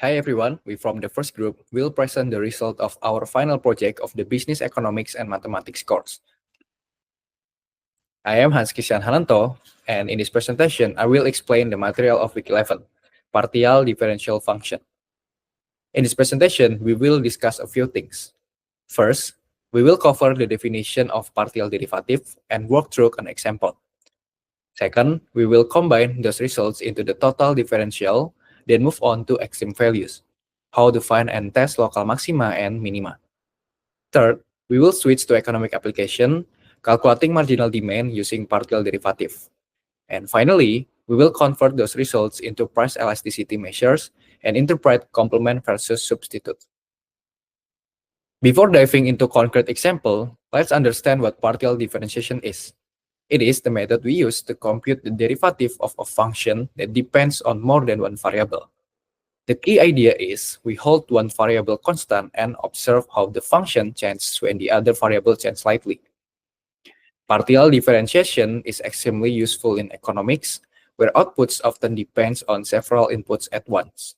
Hi everyone, we from the first group will present the result of our final project of the Business Economics and Mathematics course. I am Hans Christian Hananto, and in this presentation, I will explain the material of week 11, partial differential function. In this presentation, we will discuss a few things. First, we will cover the definition of partial derivative and work through an example. Second, we will combine those results into the total differential, then move on to extreme values, how to find and test local maxima and minima. Third, we will switch to economic application, calculating marginal demand using partial derivative. And finally, we will convert those results into price elasticity measures and interpret complement versus substitute. Before diving into concrete example, let's understand what partial differentiation is. It is the method we use to compute the derivative of a function that depends on more than one variable. The key idea is we hold one variable constant and observe how the function changes when the other variable changes slightly. Partial differentiation is extremely useful in economics, where outputs often depend on several inputs at once.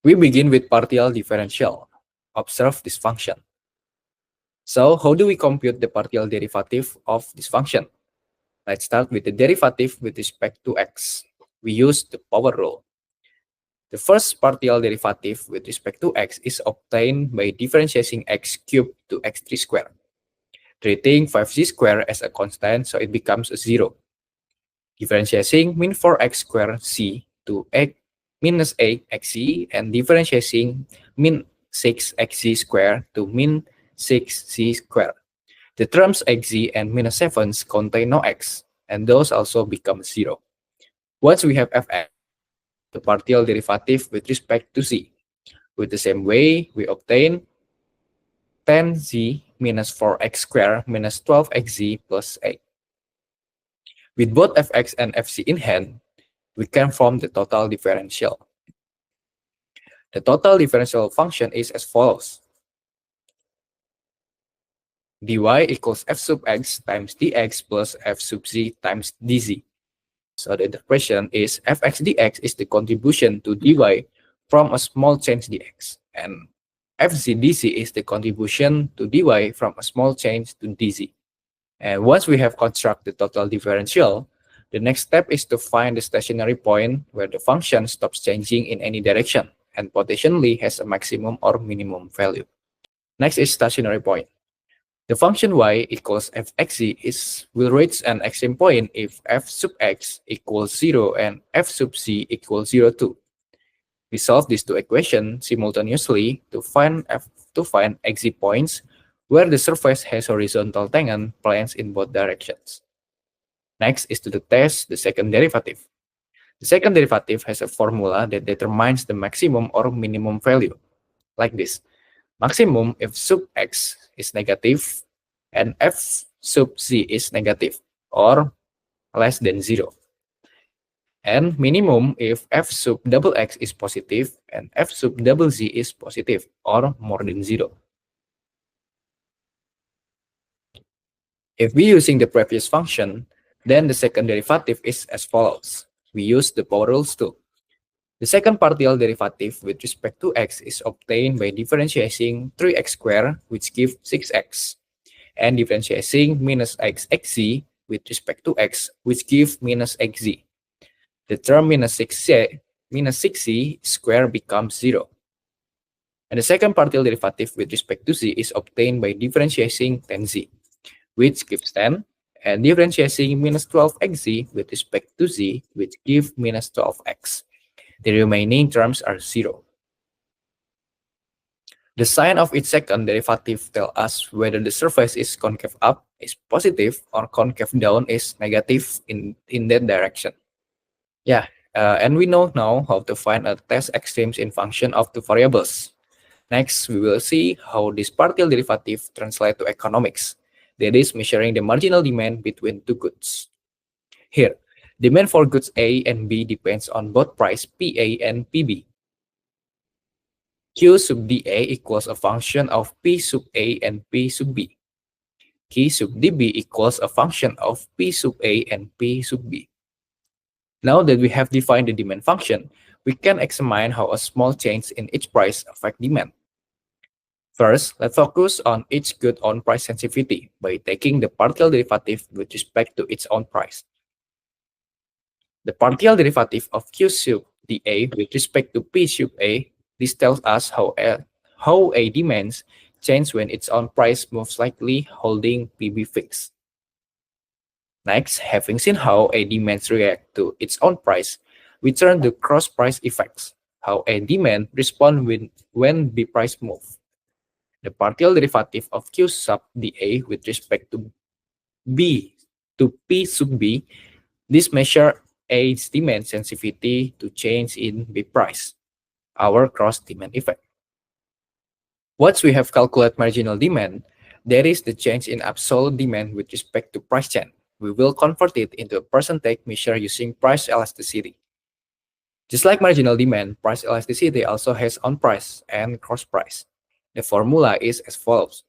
We begin with partial differential. Observe this function. So, how do we compute the partial derivative of this function? Let's start with the derivative with respect to x. We use the power rule. The first partial derivative with respect to x is obtained by differentiating x cubed to x3 squared, treating 5z squared as a constant so it becomes a 0. Differentiating min 4x squared c to x minus 8xc and differentiating min 6xc squared to min 6c squared. The terms xz and minus 7s contain no x, and those also become 0. Once we have fx, the partial derivative with respect to z. With the same way, we obtain 10z minus 4x squared minus 12xz plus 8. With both fx and fc in hand, we can form the total differential. The total differential function is as follows. dy equals f sub x times dx plus f sub z times dz. So the expression is fx dx is the contribution to dy from a small change dx, and fz dz is the contribution to dy from a small change to dz. And once we have constructed the total differential, the next step is to find the stationary point where the function stops changing in any direction and potentially has a maximum or minimum value. Next is stationary point. The function y equals fxz will reach an extreme point if f sub x equals 0 and f sub z equals 0 too. We solve these two equations simultaneously to find xz points where the surface has horizontal tangent planes in both directions. Next is to test the second derivative. The second derivative has a formula that determines the maximum or minimum value, like this. Maximum if sub x is negative and f sub z is negative or less than 0. And minimum if f sub double x is positive and f sub double z is positive or more than 0. If we're using the previous function, then the second derivative is as follows. We use the power rules too. The second partial derivative with respect to x is obtained by differentiating 3x squared, which gives 6x, and differentiating minus xz with respect to x, which gives minus xz. The term minus 6z squared becomes 0. And the second partial derivative with respect to z is obtained by differentiating 10z, which gives 10, and differentiating minus 12xz with respect to z, which gives minus 12x. The remaining terms are 0. The sign of each second derivative tells us whether the surface is concave up is positive or concave down is negative in that direction. Yeah, and we know now how to find a test extremes in function of two variables. Next, we will see how this partial derivative translates to economics, that is measuring the marginal demand between two goods. Here, demand for goods A and B depends on both price PA and PB. Q sub dA equals a function of P sub A and P sub B. Q sub dB equals a function of P sub A and P sub B. Now that we have defined the demand function, we can examine how a small change in each price affect demand. First, let's focus on each good on price sensitivity by taking the partial derivative with respect to its own price. The partial derivative of Q sub dA with respect to P sub A, this tells us how a demand changes when its own price moves slightly, holding PB fixed. Next, having seen how a demand reacts to its own price, we turn to cross price effects, how a demand responds when B price moves. The partial derivative of Q sub dA with respect to B to P sub B, this measure A's demand sensitivity to change in B price, our cross demand effect. Once we have calculated marginal demand, there is the change in absolute demand with respect to price change. We will convert it into a percentage measure using price elasticity. Just like marginal demand, price elasticity also has on price and cross price. The formula is as follows.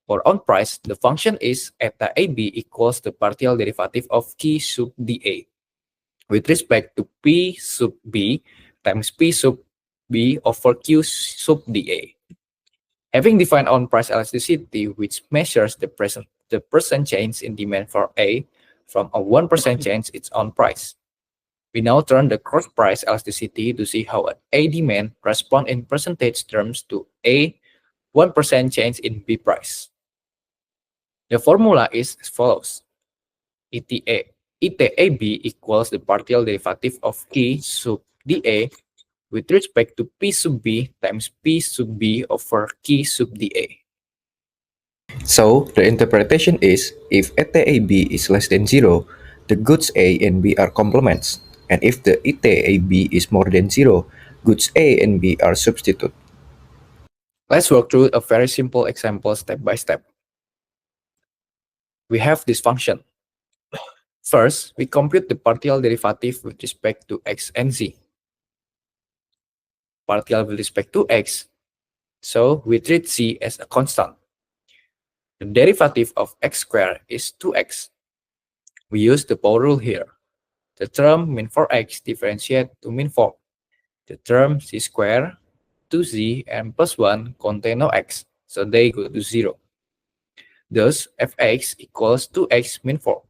For on price, the function is eta AB equals the partial derivative of Q sub dA with respect to P sub B times P sub B over Q sub dA. Having defined on price elasticity, which measures the percent change in demand for A from a 1% change its own price. We now turn the cross price elasticity to see how A demand responds in percentage terms to A 1% change in B price. The formula is as follows. ETAB equals the partial derivative of Q sub dA with respect to P sub B times P sub B over Q sub dA. So, the interpretation is, if ETAB is less than 0, the goods A and B are complements, and if the ETAB is more than 0, goods A and B are substitute. Let's work through a very simple example step by step. We have this function. First, we compute the partial derivative with respect to x and z. Partial with respect to x, so we treat z as a constant. The derivative of x squared is 2x. We use the power rule here. The term min 4x differentiate to min 4. The term z squared, 2z, and plus 1 contain no x, so they go to 0. Thus, fx equals 2x min 4.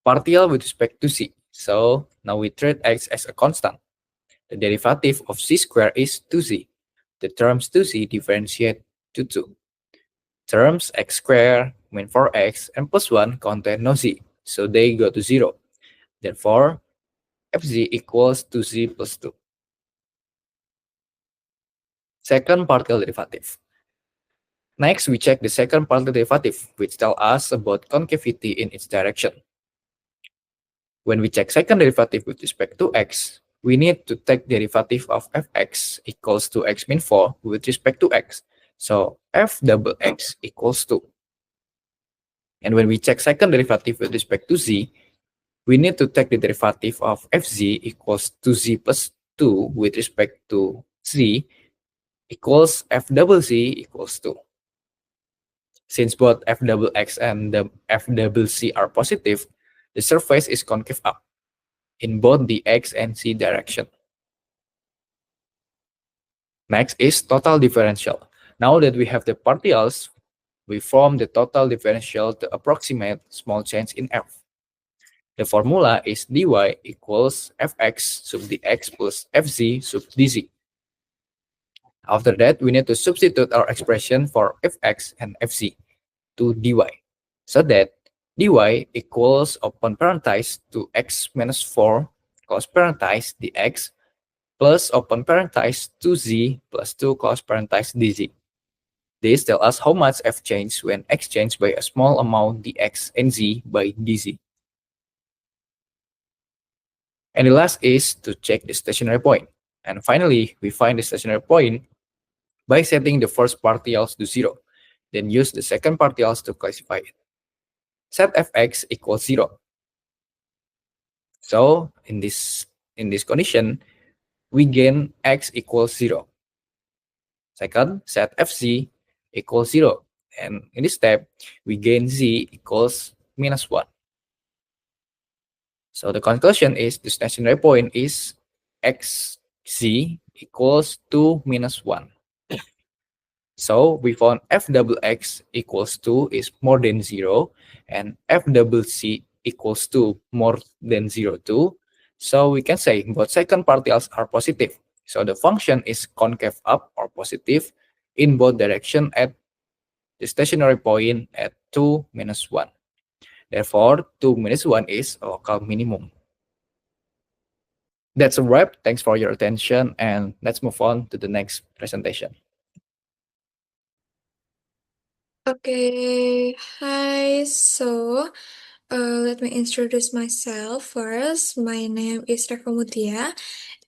Partial with respect to z, so now we treat x as a constant. The derivative of z squared is 2z. The terms 2z differentiate to 2. Terms x squared, min 4x, and plus 1 contain no z, so they go to 0. Therefore, fz equals 2z plus 2. Second partial derivative. Next, we check the second partial derivative, which tells us about concavity in its direction. When we check second derivative with respect to x, we need to take derivative of fx equals to x min 4 with respect to x. So f double x equals 2. And when we check second derivative with respect to z, we need to take the derivative of fz equals 2z plus 2 with respect to z equals f double z equals 2. Since both f double x and the f double z are positive, the surface is concave up in both the x and z direction. Next is total differential. Now that we have the partials, we form the total differential to approximate small change in f. The formula is dy equals fx sub dx plus fz sub dz. After that, we need to substitute our expression for fx and fz to dy, so that dy equals open parenthesis to x minus 4 close parenthesis dx plus open parenthesis 2z plus 2 close parenthesis dz. This tells us how much f changed when x changed by a small amount dx and z by dz. And the last is to check the stationary point. And finally, we find the stationary point by setting the first partials to 0, then use the second partials to classify it. Set fx equals 0. So in this condition, we gain x equals 0. Second, set fz equals 0. And in this step, we gain z equals minus 1. So the conclusion is the stationary point is xz equals 2 minus 1. So we found f double x equals 2 is more than 0 and f double c equals to more than 0 too. So we can say both second partials are positive. So the function is concave up or positive in both direction at the stationary point at 2 minus 1. Therefore, 2 minus 1 is a local minimum. That's a wrap. Thanks for your attention, and let's move on to the next presentation. Okay, hi. Let me introduce myself first. My name is Reva Mutia,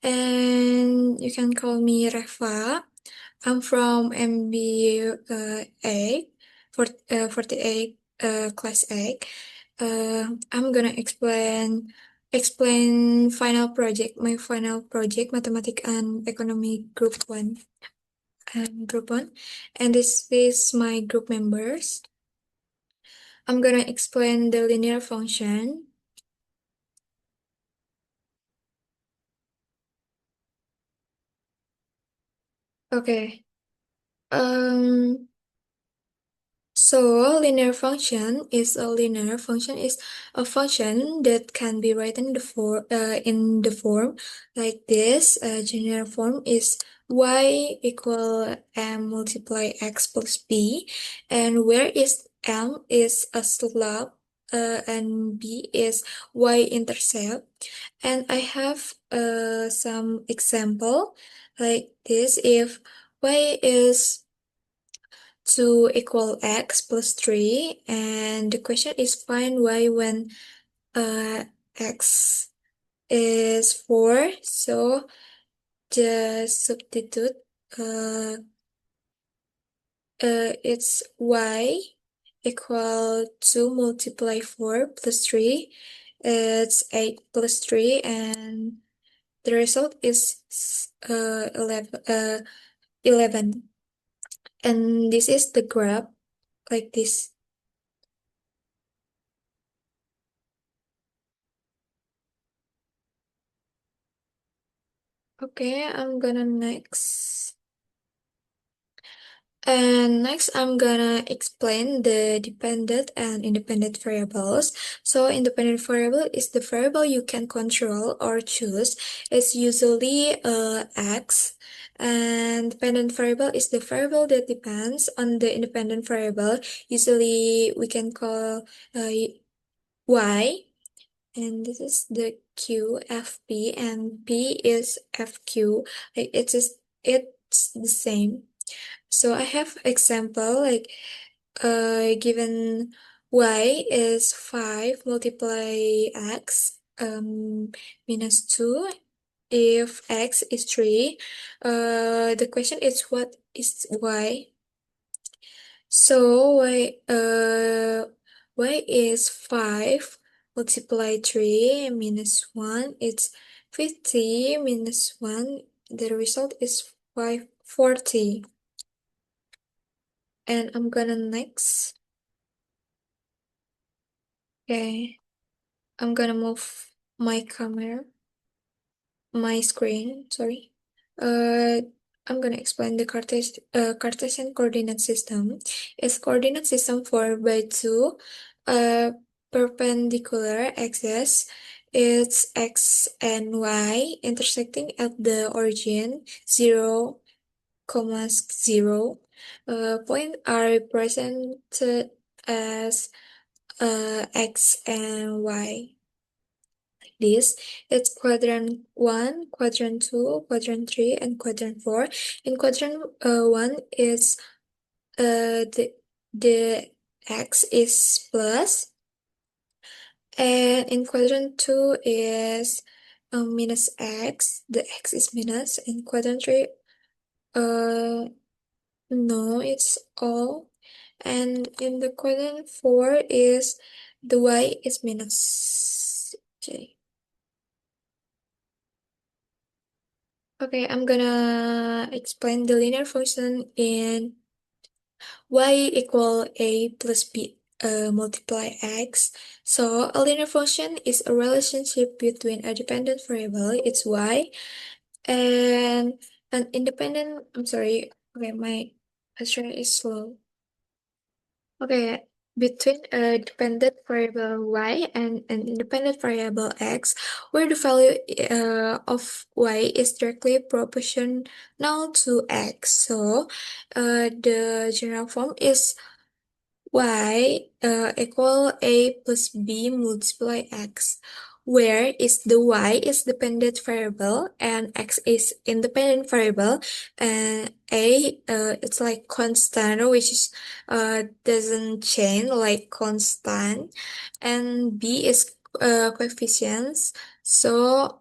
and you can call me Reva. I'm from MBA 48 class A. I'm gonna explain my final project, Mathematics and Economy Group 1. Group 1, and this is my group members. I'm gonna explain the linear function. Okay. So linear function is a function that can be written in the form like this. General form is y equal m multiply x plus b, and where is m is a slope, and b is y-intercept. And I have some example like this. If y is 2 equal x plus 3, and the question is find y when x is 4. So just substitute it's y equal 2 multiply 4 plus 3. It's 8 plus 3, and the result is 11. And this is the graph like this. Okay, I'm gonna next. And next, I'm gonna explain the dependent and independent variables. So independent variable is the variable you can control or choose. It's usually x. And dependent variable is the variable that depends on the independent variable. Usually we can call y. And this is the q, fp, and p is fq. Like it's the same. So I have example like given y is 5 multiply x minus 2. If x is 3, the question is what is y? So y is 5 multiply 3 minus 1. It's 50 minus 1. The result is 540. And I'm gonna next. Okay, I'm gonna move my screen, sorry. I'm gonna explain the Cartesian coordinate system. It's coordinate system formed by two perpendicular axes. It's x and y intersecting at the origin 0, 0. Points are represented as x and y. This it's quadrant 1, quadrant 2, quadrant 3, and quadrant 4. In quadrant 1 is the x is plus, and in quadrant 2 is minus x. The x is minus. In quadrant 3, no, it's all. And in the quadrant 4 is the y is minus. Okay. Okay, I'm gonna explain the linear function in y equal a plus b multiply x. So a linear function is a relationship between a dependent variable, it's y, and an independent, I'm sorry, okay, my gesture is slow. Okay, between a dependent variable y and an independent variable x, where the value of y is directly proportional to x. So the general form is y equal a plus b multiply x, where is the y is dependent variable and x is independent variable, and a it's like constant, which is doesn't change, like constant, and b is coefficients, so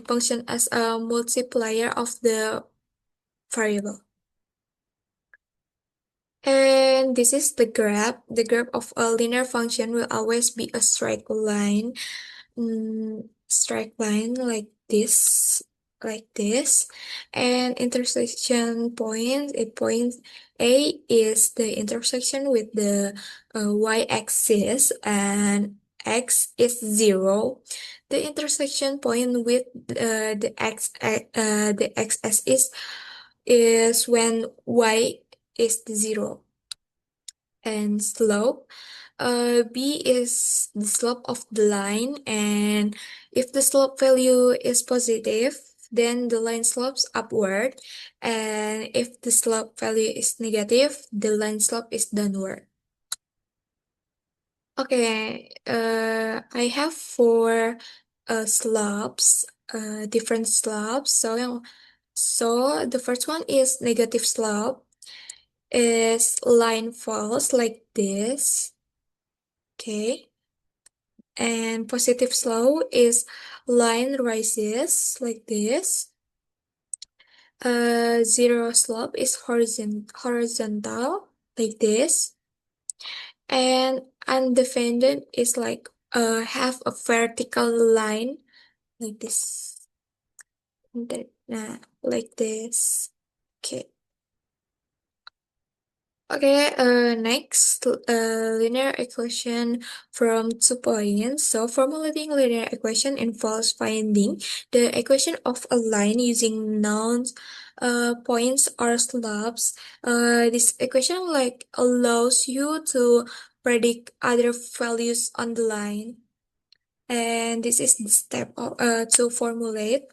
function as a multiplier of the variable. And this is the graph. The graph of a linear function will always be a straight line like this. And intersection point, a point A is the intersection with the y-axis, and x is 0. The intersection point with the x-axis is when y is 0. And slope, b is the slope of the line, and if the slope value is positive, then the line slopes upward, and if the slope value is negative, the line slope is downward. Okay, I have four slopes, different slopes. So the first one is negative slope, is line falls like this. Okay. And positive slope is line rises like this. Zero slope is horizontal like this. And undefended is like have a vertical line like this. Like this. Okay. Okay, next, linear equation from 2 points. So formulating linear equation involves finding the equation of a line using known points or slopes. This equation like allows you to predict other values on the line. And this is the step to formulate.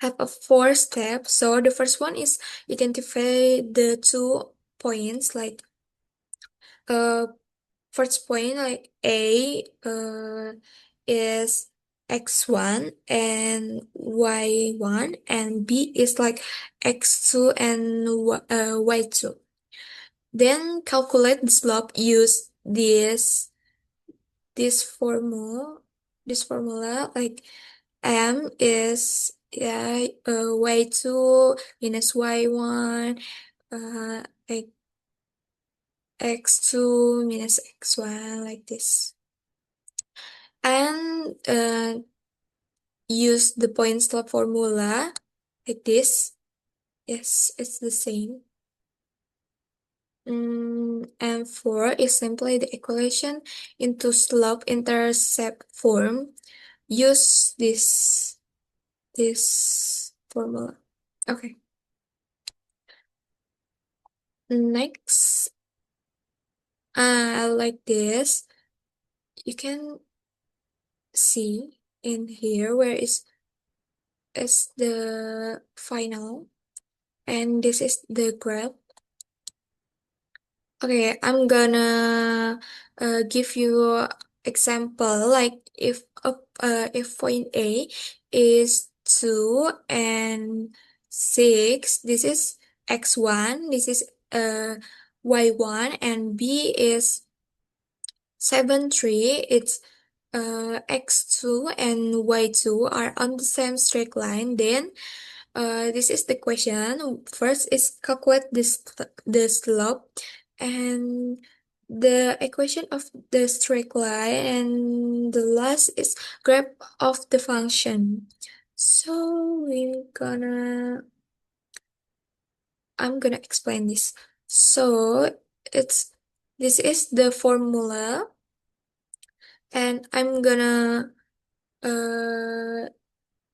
Have a 4 steps. So the first one is identify the 2 points, like first point like A is x1 and y1, and B is like x2 and y2. Then calculate the slope, use this formula like M is y2 minus y1, like x2 minus x1 like this. And use the point slope formula like this. Yes, it's the same. And 4 is simply the equation into slope intercept form. Use this formula. Okay. Next, like this, you can see in here where is the final, and this is the graph. Okay, I'm gonna give you example, like if point A is 2 and 6, this is x1, this is y1, and B is 7, 3, it's x2 and y2 are on the same straight line. Then this is the question. First is calculate the slope and the equation of the straight line, and the last is graph of the function. So I'm gonna explain this. So it's This is the formula, and I'm gonna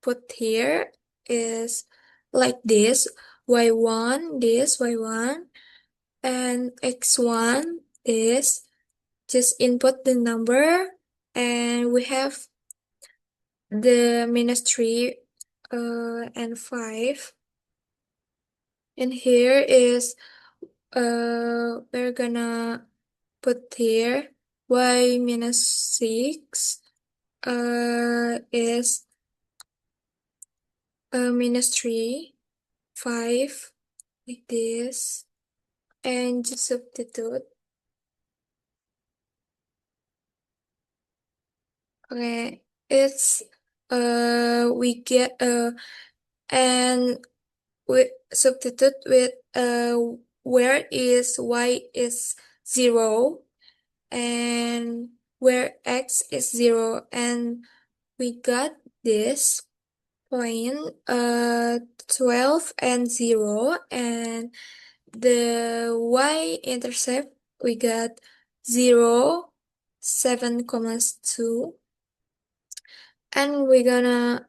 put here is like this: y1 this y1, and x1 is just input the number, and we have the -3 and 5, and here is we're gonna put here y -6 is -3 5 like this, and just substitute. Okay, it's we get and we substitute with where is y is 0 and where x is 0, and we got this point 12 and 0, and the y-intercept we got 0 7,2, and we're gonna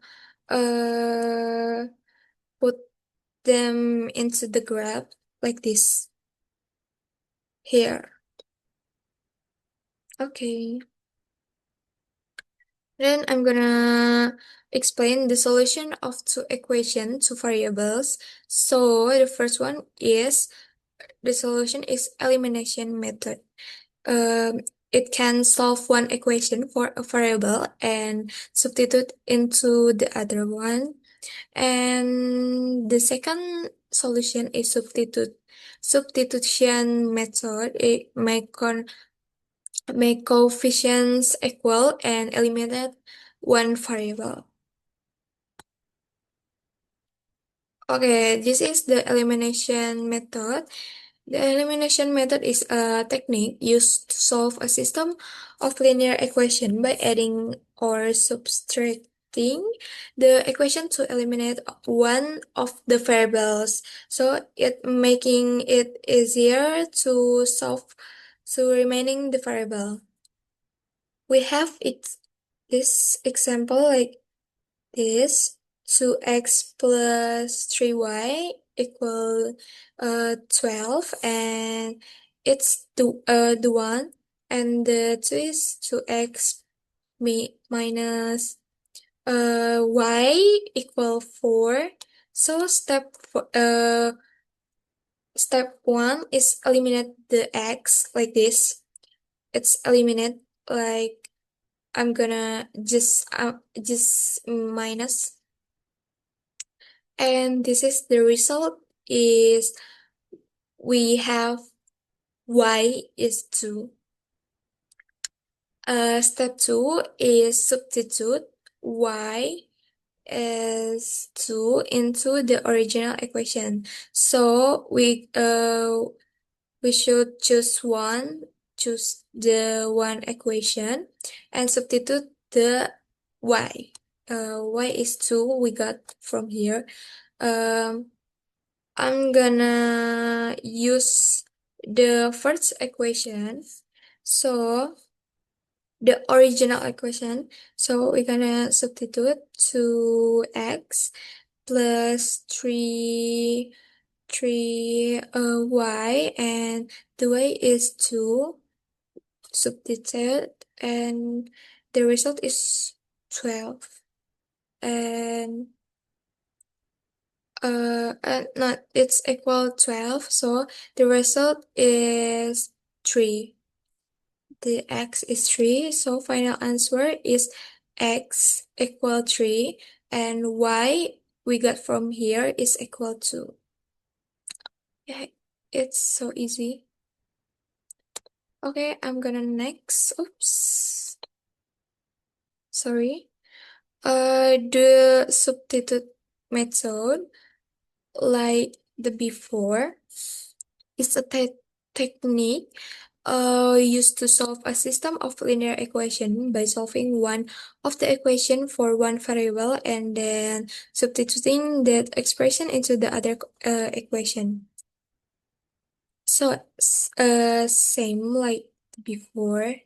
put them into the graph like this here. Okay. Then I'm gonna explain the solution of two equations, two variables. So the first one is the solution is elimination method. It can solve one equation for a variable and substitute into the other one. And the second solution is substitution method. It make coefficients equal and eliminate one variable. Okay, this is the elimination method. The elimination method is a technique used to solve a system of linear equation by adding or subtracting the equation to eliminate one of the variables. So it making it easier to solve the remaining the variable. We have this example like this: 2x plus 3y equal 12, and it's the one, and the 2 is 2x minus y equal 4. So step 1 is eliminate the x like this. It's eliminate like I'm gonna just minus, and this is the result is we have y is 2. Step 2 is substitute y as 2 into the original equation. So we should choose the one equation and substitute the y. Y is 2 we got from here. I'm gonna use the first equation, so the original equation. So we're gonna substitute 2x plus 3 y, and the y is 2. Substitute, and the result is 12. And not it's equal 12, so the result is 3. The x is 3, so final answer is x equal 3, and y we got from here is equal to. Yeah, it's so easy. Okay, I'm gonna next. Oops. Sorry. The substitute method, like the before, is a technique used to solve a system of linear equation by solving one of the equation for one variable and then substituting that expression into the other equation. So, same like before.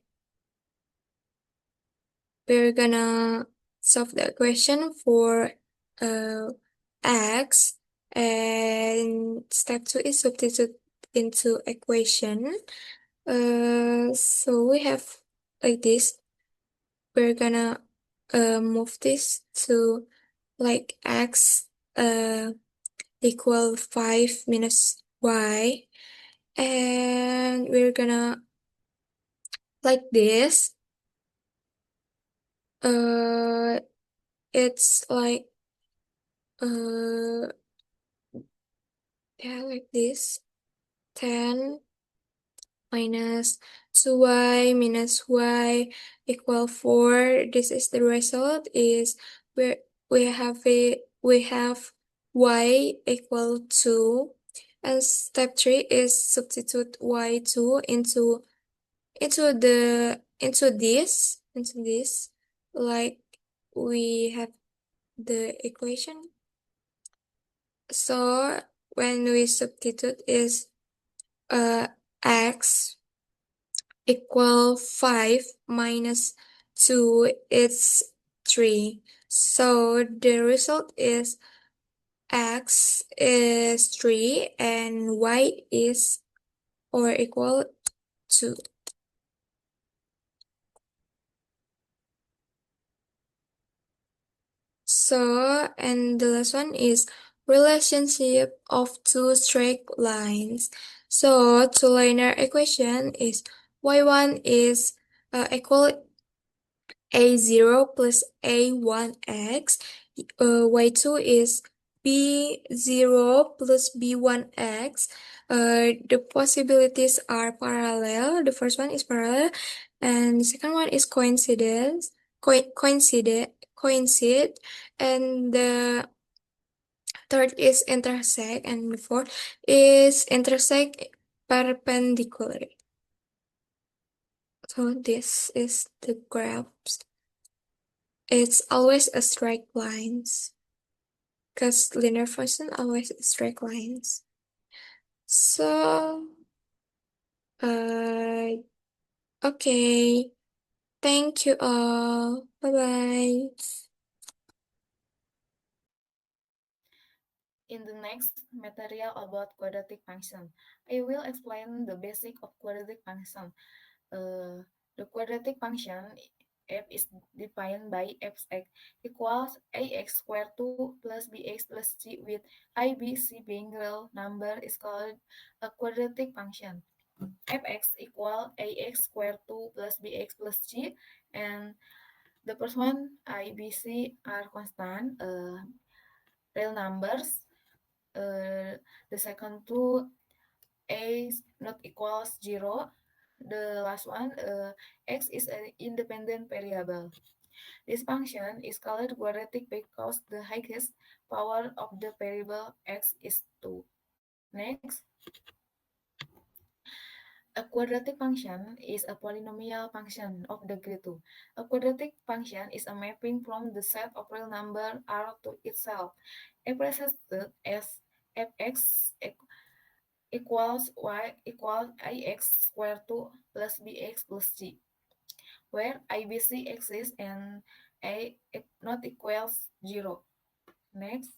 We're gonna solve the equation for x, and step 2 is substitute into equation. So we have like this. We're gonna move this to like x equal 5 minus y, and we're gonna like this. It's like yeah, like this. 10 minus 2y minus y equal 4. This is the result. Is we have y equal 2, and step 3 is substitute y2 into this, like we have the equation. So when we substitute is x equal 5 minus 2, it's 3. So the result is x is 3 and y is or equal 2. So, and the last one is relationship of two straight lines. So, two linear equation is y1 is equal a0 plus a1x. Y2 is b0 plus b1x. The possibilities are parallel. The first one is parallel, and the second one is coincidence. Coincide, and the third is intersect, and the fourth is intersect perpendicular. So this is the graphs. It's always a straight lines, because linear function always straight lines. So, okay. Thank you all. Bye-bye. In the next material about quadratic function, I will explain the basic of quadratic function. The quadratic function f is defined by fx equals ax squared 2 plus bx plus c with I, b, c being real number is called a quadratic function. Fx equal ax squared 2 plus bx plus c, and the first one I, b, c are constant real numbers. The second two a is not equals 0. The last one, x is an independent variable. This function is called quadratic because the highest power of the variable x is 2. Next, a quadratic function is a polynomial function of degree 2. A quadratic function is a mapping from the set of real number R to itself, represented as fx equals y equals ix squared 2 plus bx plus c, where ibc exists and a not equals 0. Next,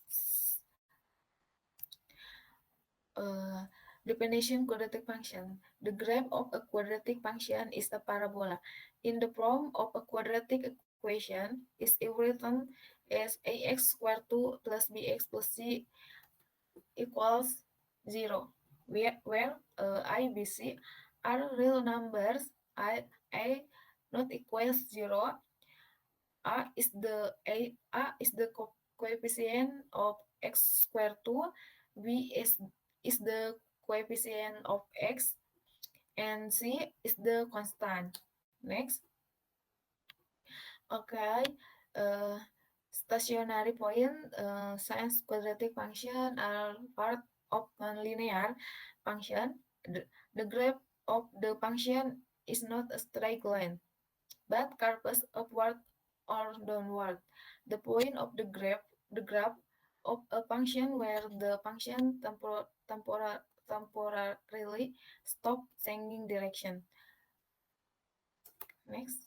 uh, definition quadratic function. The graph of a quadratic function is a parabola. In the form of a quadratic equation is written as ax squared 2 plus bx plus c equals 0, where I, B, C are real numbers. I not equals 0. A is the coefficient of x squared 2. B is the coefficient of x, and C is the constant. Next, okay. Uh, Stationary point, since quadratic function are part of nonlinear function, the graph of the function is not a straight line, but curves upward or downward. The point of the graph of a function where the function temporarily stop changing direction. Next.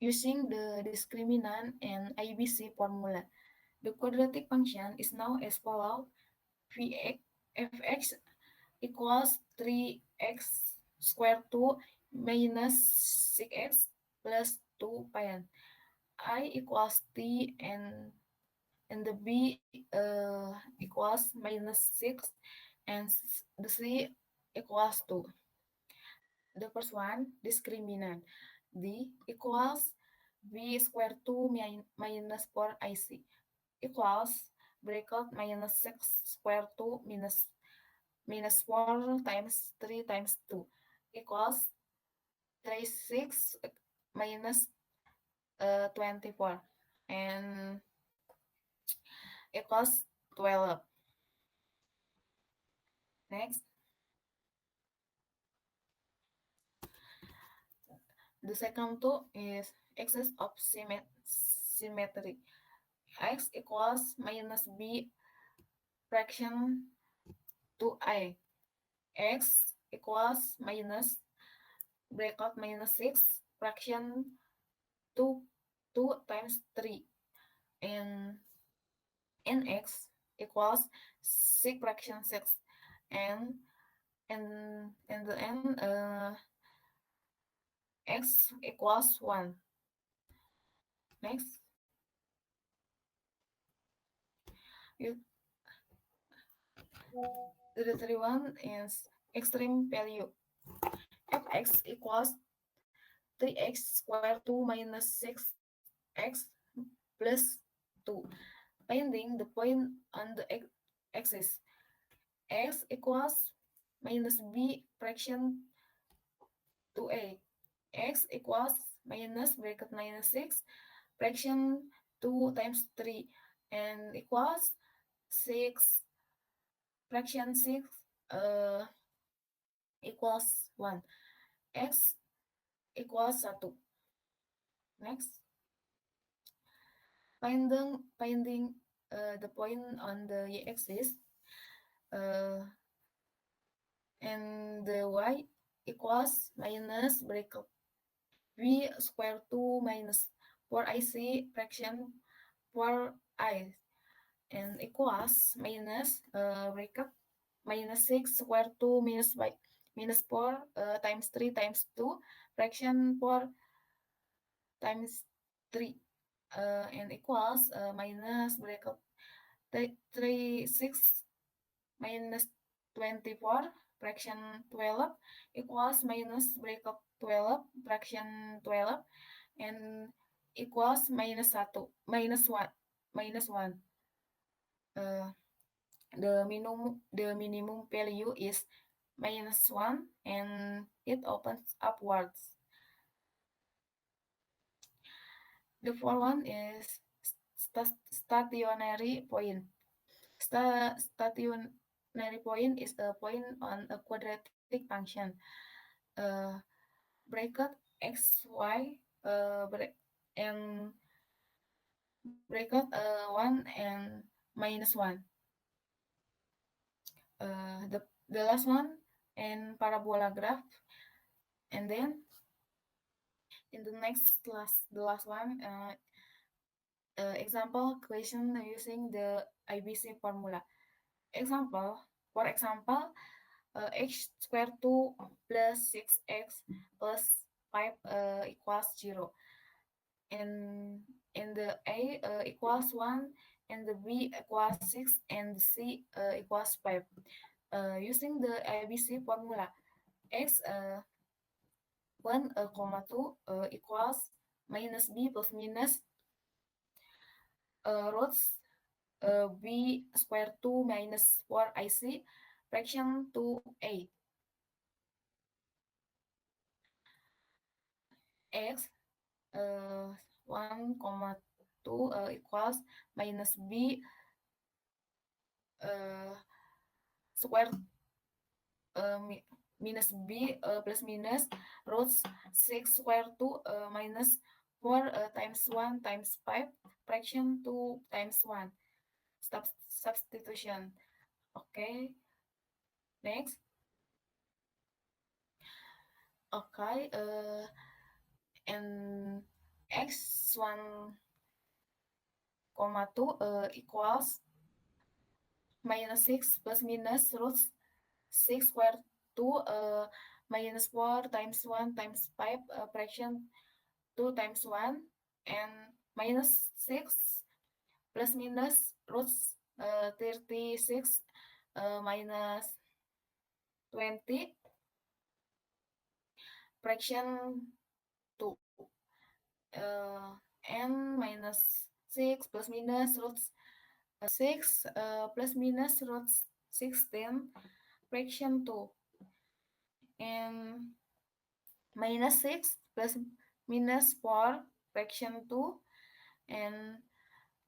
Using the discriminant and ABC formula, the quadratic function is now as follows: fx equals 3x squared 2 minus 6x plus 2 pi. I equals t and the b equals minus 6 and the c equals 2. The first one, discriminant. D equals b squared 2 minus 4ic equals bracket minus 6 squared 2 minus 4 times 3 times 2 equals 36 minus 24 and equals 12. Next, the second two is excess of symmetry. X equals minus b fraction 2a. X equals minus bracket minus 6 fraction 2 times 3 and x equals 6 fraction 6 and the n x equals 1. Next, you, the third one is extreme value. Fx equals 3x squared 2 minus 6x plus 2. Finding the point on the axis. X equals minus b fraction 2a. X equals minus bracket minus 6 fraction 2 times 3 and equals 6 fraction 6 equals 1. X equals 1. Next, finding the point on the y-axis and the y equals minus bracket v square 2 minus 4ic fraction 4i and equals minus bracket minus 6 square 2 minus y minus 4 times 3 times 2 fraction 4 times 3 and equals minus bracket 6 minus 24 fraction 12 equals minus bracket 12 fraction 12 and equals minus 1 minus 1. The minimum value is minus 1 and it opens upwards. The fourth one is stationary point. Stationary point is a point on a quadratic function. Bracket x, y, and bracket 1 and minus 1. The last one and parabola graph, and then in the last one example question using the ABC formula. For example, x squared 2 plus 6x plus 5 equals 0. And the A equals 1, and the B equals 6, and the C equals 5. Using the ABC formula, x 1, 2 equals minus B plus minus roots b square 2 minus 4ic fraction 2a. X 1, 2 equals minus b square minus b plus minus roots 6 square 2 minus 4 times 1 times 5, fraction 2 times 1. Substitution. Okay, next. Okay, and x1, 2 equals minus 6 plus minus root 6 square 2 minus 4 times 1 times 5 fraction 2 times 1 and minus 6 plus minus root 36 minus 20 fraction 2 and minus 6 plus minus root 6 plus minus root 16 fraction 2 and minus 6 plus minus 4 fraction 2 and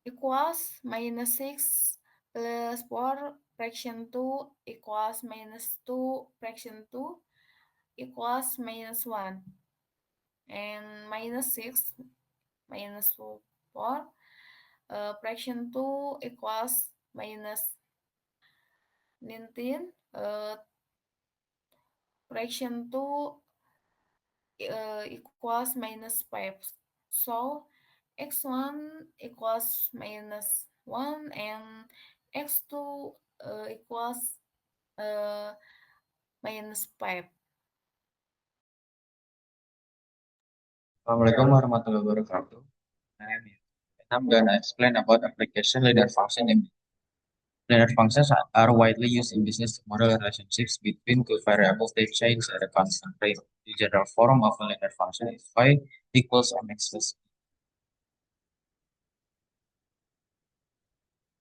equals minus 6 plus 4 fraction 2 equals minus 2 fraction 2 equals minus 1 and minus 6 minus 4 fraction 2 equals minus 19 fraction 2 equals minus 5. So x1 equals minus 1 and x2 equals minus 5. Assalamualaikum warahmatullahi wabarakatuh. I'm gonna explain about application linear function in linear functions are widely used in business to model relationships between two variables that change at a constant rate. The general form of a linear function is y equals mx plus b.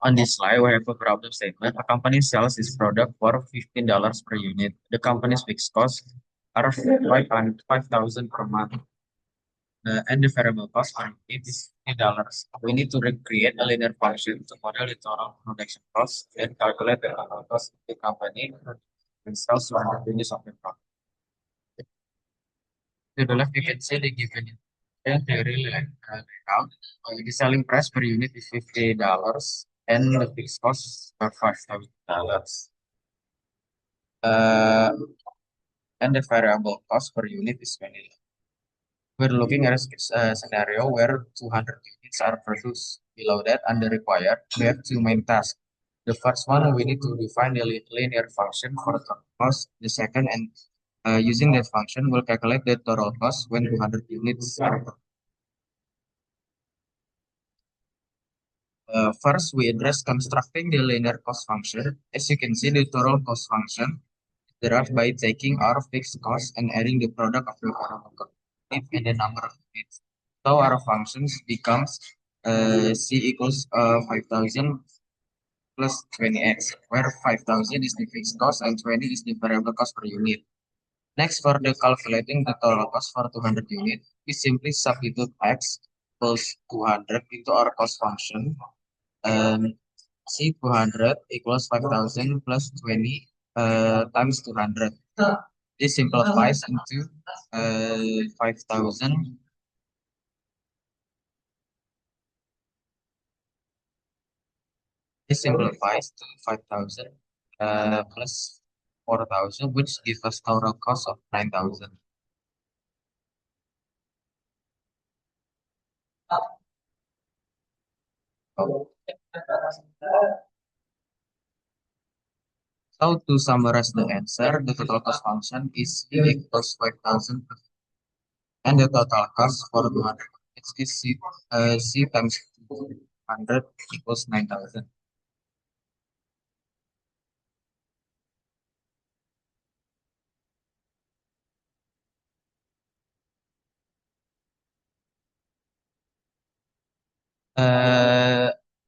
On this slide, we have a problem statement. A company sells its product for $15 per unit. The company's fixed costs are 5,000 per month. And the variable cost on it is $50. We need to recreate a linear function to model the total production cost and calculate the total cost of the company and sells 100 units of the product. To the left, you can see the given theory layout. The selling price per unit is $50 and the fixed costs are $5,000. And the variable cost per unit is 20. We're looking at a scenario where 200 units are produced. Below that, under required, we have two main tasks. The first one, we need to define the linear function for the cost. The second, and using that function, we'll calculate the total cost when 200 units are produced. First, we address constructing the linear cost function. As you can see, the total cost function is derived by taking our fixed cost and adding the product of the variable cost and the number of units. So our functions becomes c equals 5,000 plus 20x, where 5,000 is the fixed cost and 20 is the variable cost per unit. Next, for the calculating the total cost for 200 units, we simply substitute x plus 200 into our cost function. C 200 equals 5,000 plus 20 times 200. This simplifies into 5,000 This simplifies to 5,000 plus 4,000, which gives us total cost of 9,000. So to summarize the answer, the total cost function is equals 5,000 and the total cost for 200 is C times 200 equals 9,000.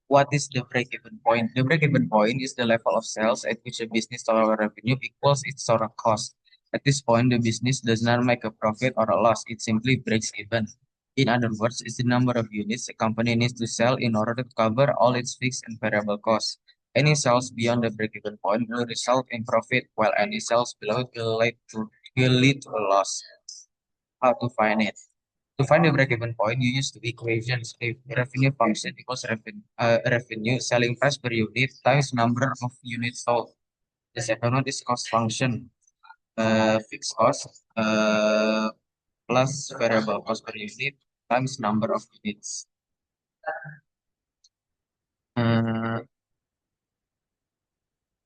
What is the break-even point? The break-even point is the level of sales at which a business total revenue equals its total cost. At this point, the business does not make a profit or a loss. It simply breaks even. In other words, it's the number of units a company needs to sell in order to cover all its fixed and variable costs. Any sales beyond the break-even point will result in profit, while any sales below it will lead to a loss. How to find it? To find the break-even point, you use two equations. If revenue function equals revenue selling price per unit times number of units sold. The second one is cost function, fixed cost plus variable cost per unit times number of units. Uh,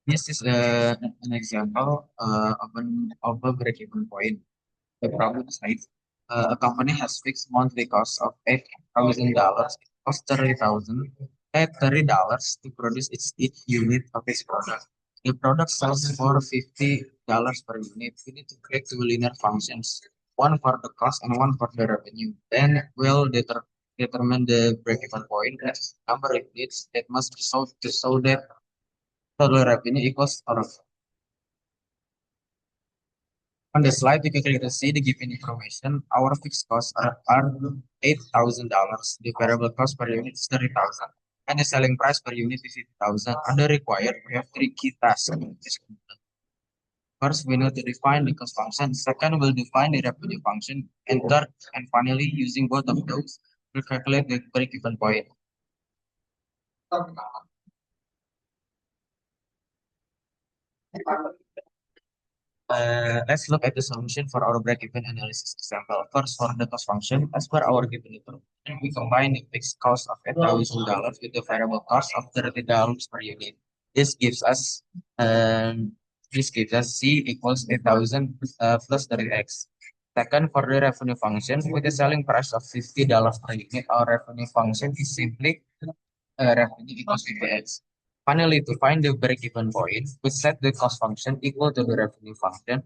this is an example of a break-even point. The problem is like a company has fixed monthly cost of $8,000. It costs $30 to produce each unit of its product. The product sells for $50 per unit. We need to create two linear functions, one for the cost and one for the revenue. Then we'll determine the break-even point as number of units that must be sold to show that total revenue equals or on the slide, you can clearly see the given information. Our fixed costs are $8,000. The variable cost per unit is 30,000, and the selling price per unit is 50,000. Under required, we have three key tasks. First, we need to define the cost function. Second, we'll define the revenue function. And third, and finally, using both of those, we'll calculate the break-even point. Let's look at the solution for our break-even analysis example. First, for the cost function, as per our given information, we combine the fixed cost of $8,000 with the variable cost of $30 per unit. This gives us C equals 8,000 plus 30x. Second, for the revenue function, with the selling price of $50 per unit, our revenue function is simply revenue equals 50x. Finally, to find the break-even point, we set the cost function equal to the revenue function,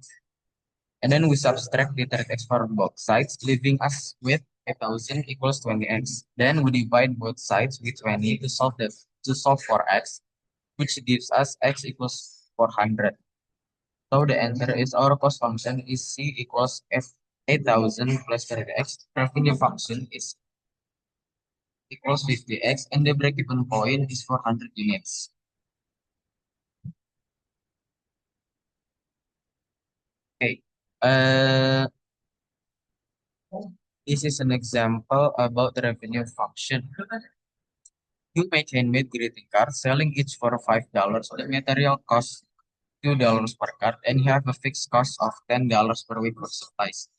and then we subtract the 30x for both sides, leaving us with 8,000 equals 20x. Then we divide both sides with 20 to solve for x, which gives us x equals 400. So the answer is our cost function is C equals F 8,000 plus 30x. Revenue function is equals 50x, and the break-even point is 400 units. Okay. This is an example about the revenue function. You make handmade greeting cards, selling each for $5. The material costs $2 per card, and you have a fixed cost of $10 per week for supplies.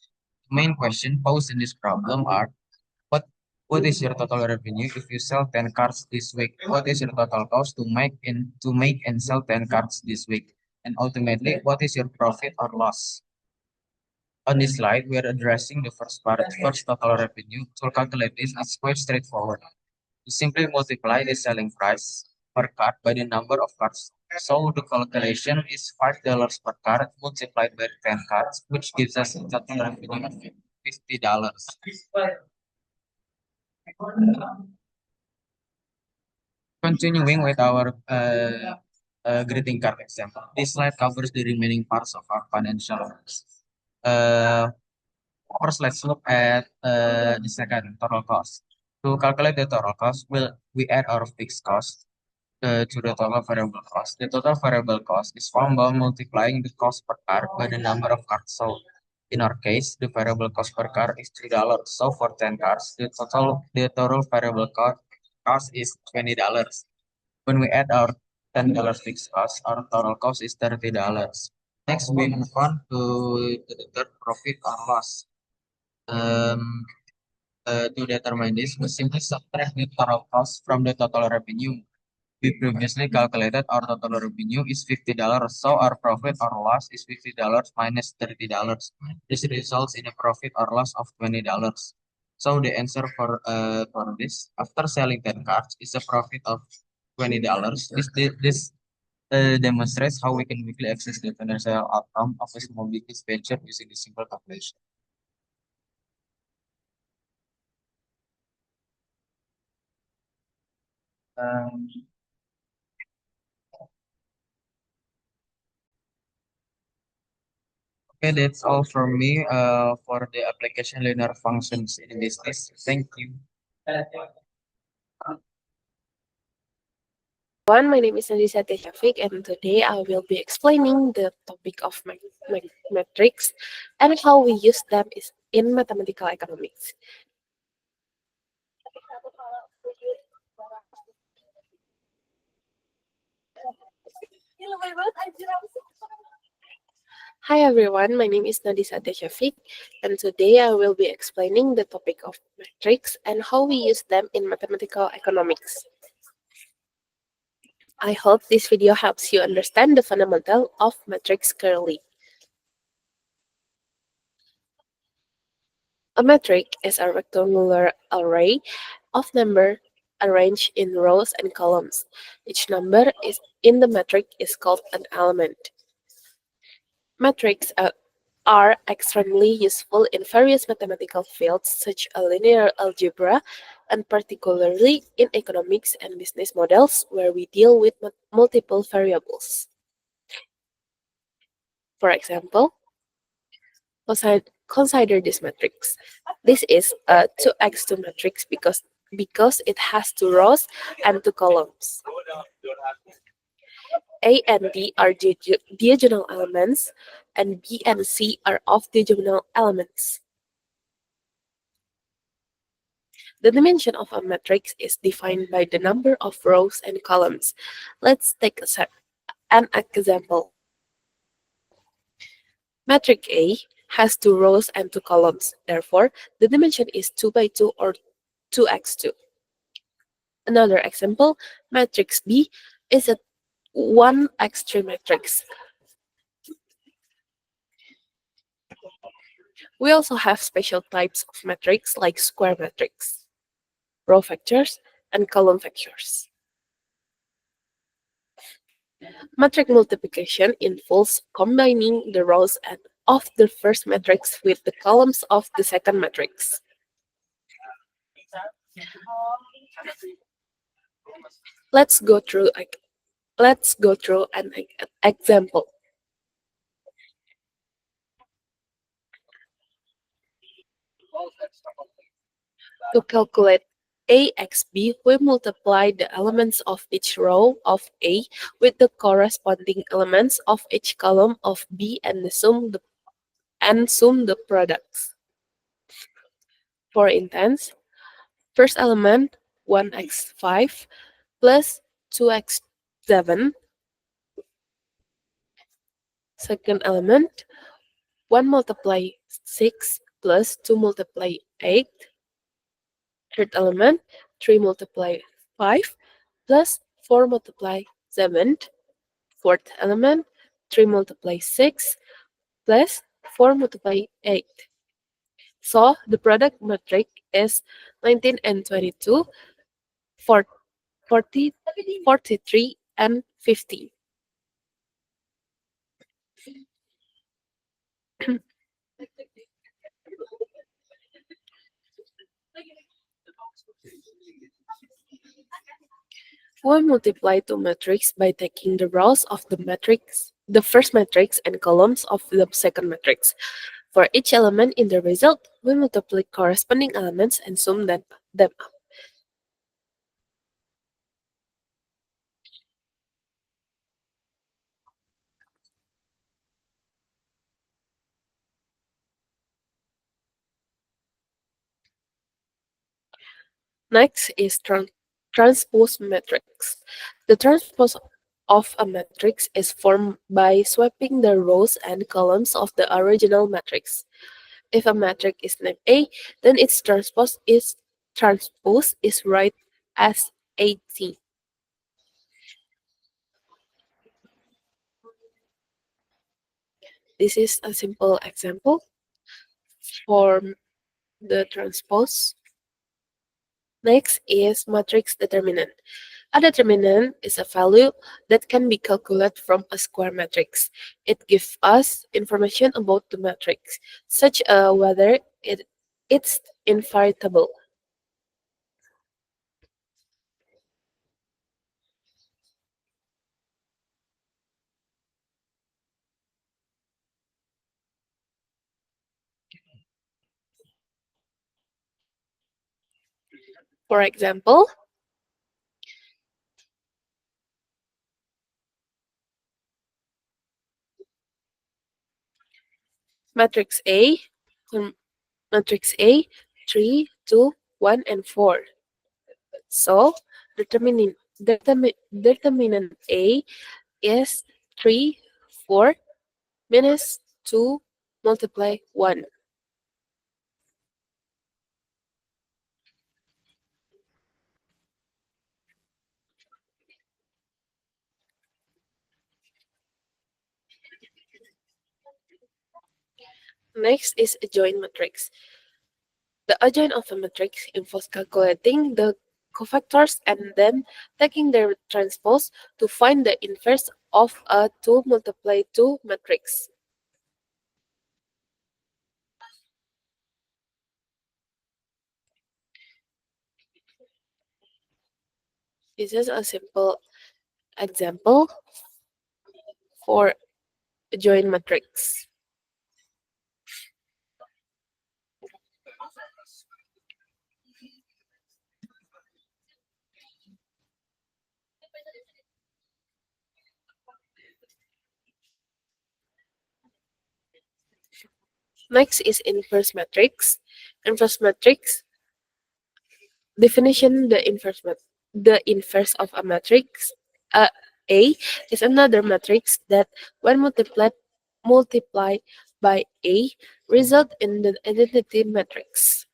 The main question posed in this problem are what is your total revenue if you sell 10 cards this week? What is your total cost to make and sell 10 cards this week? And ultimately, what is your profit or loss? On this slide, we are addressing the first part, first total revenue. To calculate this, it's quite straightforward. You simply multiply the selling price per card by the number of cards. So the calculation is $5 per card multiplied by 10 cards, which gives us a total revenue of $50. Continuing with our greeting card example, this slide covers the remaining parts of our financial. First, let's look at the second, total cost. To calculate the total cost, we add our fixed cost to the total variable cost. The total variable cost is found by multiplying the cost per card by the number of cards sold. In our case, the variable cost per card is $3. So for 10 cards, the total variable cost is $20. When we add our $10 fixed cost, our total cost is $30. Next, we move on to the third, profit or loss. To determine this, we simply subtract the total cost from the total revenue. We previously calculated our total revenue is $50, so our profit or loss is $50 minus $30. This results in a profit or loss of $20. So the answer for this, after selling 10 cards, is a profit of $20. This demonstrates how we can quickly access the financial outcome of a small business venture using this simple calculation. Okay, that's all from me for the application linear functions in business. Thank you. My name is Nandisa Shafiq, and today I will be explaining the topic of metrics and how we use them in mathematical economics. Hi everyone, my name is Nadisa Shafiq, and today I will be explaining the topic of metrics and how we use them in mathematical economics. I hope this video helps you understand the fundamental of metrics clearly. A metric is a rectangular array of numbers arranged in rows and columns. Each number is in the metric is called an element. Metrics are extremely useful in various mathematical fields such as linear algebra, and particularly in economics and business models where we deal with multiple variables. For example, consider this matrix. This is a 2x2 matrix because it has 2 rows and 2 columns. A and D are diagonal elements, and B and C are off-diagonal elements. The dimension of a matrix is defined by the number of rows and columns. Let's take an example. Matrix A has 2 rows and 2 columns. Therefore, the dimension is 2 by 2 or 2x2. Another example, matrix B is a 1x3 matrix. We also have special types of matrix like square matrix, row vectors, and column vectors. Matrix multiplication involves combining the rows of the first matrix with the columns of the second matrix. Let's go through an example. To calculate AXB, we multiply the elements of each row of A with the corresponding elements of each column of B and sum the products. For instance, first element 1x5 plus 2x7. Second element 1 multiply 6 plus 2 multiply 8. Third element 3 multiply 5 plus 4 multiply 7. Fourth element 3 multiply 6 plus 4 multiply 8. So the product metric is 19 and 22, 40, 43, and 50. We multiply two matrices by taking the rows of the first matrix and columns of the second matrix. For each element in the result, we multiply corresponding elements and sum them up. Next is transpose matrix. The transpose of a matrix is formed by swapping the rows and columns of the original matrix. If a matrix is named A, then its transpose is right as AT. This is a simple example for the transpose. Next is matrix determinant. A determinant is a value that can be calculated from a square matrix. It gives us information about the matrix, such as whether it's invertible. For example, matrix A Matrix A, 3, 2, 1, and 4. So, determinant A is 3, 4, minus 2, multiply 1. Next is adjoint matrix. The adjoint of a matrix involves calculating the cofactors and then taking their transpose to find the inverse of a 2 multiply 2 matrix. This is a simple example for adjoint matrix. Next is inverse matrix. Inverse matrix definition: the inverse of a matrix A is another matrix that, when multiplied by A, result in the identity matrix.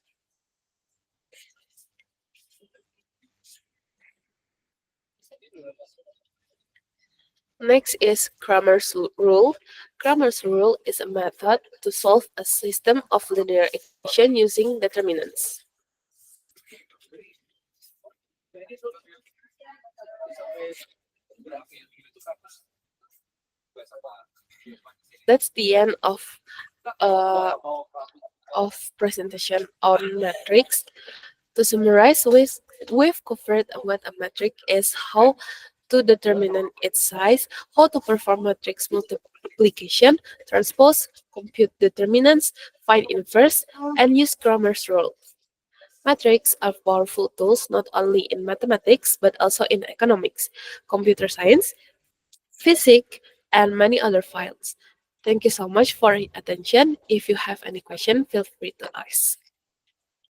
Next is Cramer's rule. Cramer's rule is a method to solve a system of linear equation using determinants. That's the end uh, of presentation on matrix. To summarize, we've covered what a matrix is, how to determine its size, how to perform matrix multiplication, transpose, compute determinants, find inverse, and use Cramer's rule. Matrix are powerful tools not only in mathematics but also in economics, computer science, physics, and many other fields. Thank you so much for your attention. If you have any question, feel free to ask.